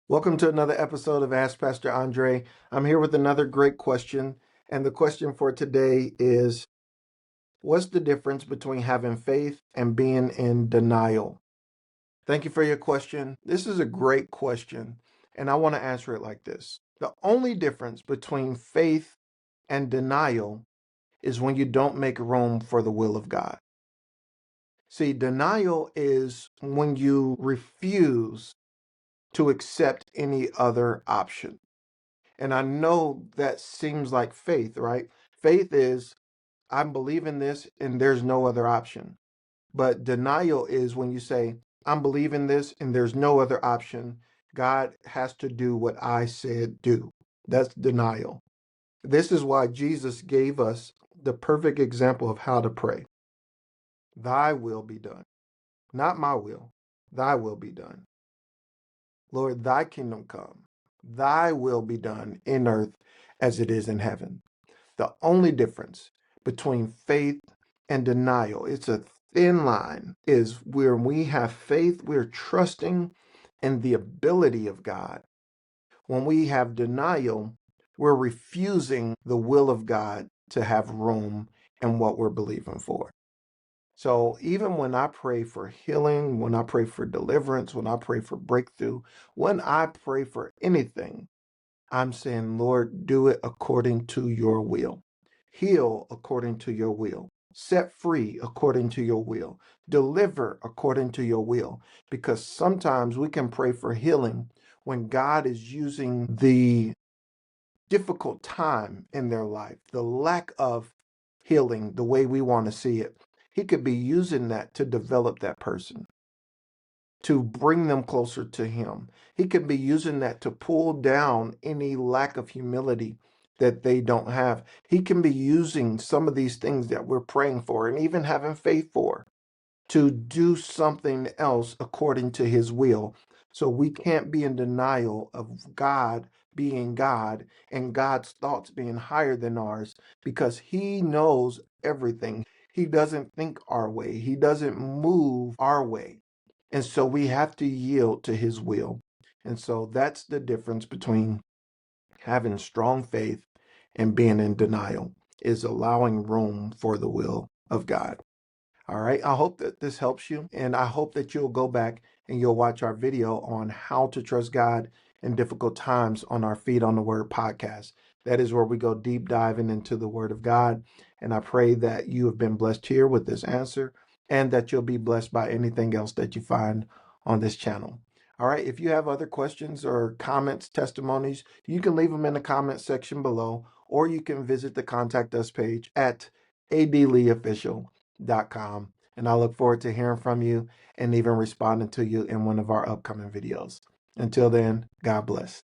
Welcome to another episode of Ask Pastor Andre. I'm here with another great question. And the question for today is, what's the difference between having faith and being in denial? Thank you for your question. This is a great question, and I want to answer it like this. The only difference between faith and denial is when you don't make room for the will of God. See, denial is when you refuse to accept any other option. And I know that seems like faith, right? Faith is, I believe in this and there's no other option. But denial is when you say, I'm believing this and there's no other option. God has to do what I said do. That's denial. This is why Jesus gave us the perfect example of how to pray. Thy will be done, not my will. Thy will be done. Lord, thy kingdom come. Thy will be done in earth as it is in heaven. The only difference between faith and denial, it's a thin line, is where we have faith, we're trusting in the ability of God. When we have denial, we're refusing the will of God to have room in what we're believing for. So even when I pray for healing, when I pray for deliverance, when I pray for breakthrough, when I pray for anything, I'm saying, Lord, do it according to your will. Heal according to your will. Set free according to your will. Deliver according to your will. Because sometimes we can pray for healing when God is using the difficult time in their life, the lack of healing the way we want to see it. He could be using that to develop that person, to bring them closer to him. He could be using that to pull down any lack of humility that they don't have. He can be using some of these things that we're praying for and even having faith for to do something else according to his will. So we can't be in denial of God being God and God's thoughts being higher than ours because he knows everything. He doesn't think our way. He doesn't move our way. And so we have to yield to his will. And so that's the difference between having strong faith and being in denial, is allowing room for the will of God. All right. I hope that this helps you. And I hope that you'll go back and you'll watch our video on how to trust God in difficult times on our Feed on the Word podcast. That is where we go deep diving into the Word of God. And I pray that you have been blessed here with this answer and that you'll be blessed by anything else that you find on this channel. All right. If you have other questions or comments, testimonies, you can leave them in the comment section below, or you can visit the contact us page at adleeofficial.com. And I look forward to hearing from you and even responding to you in one of our upcoming videos. Until then, God bless.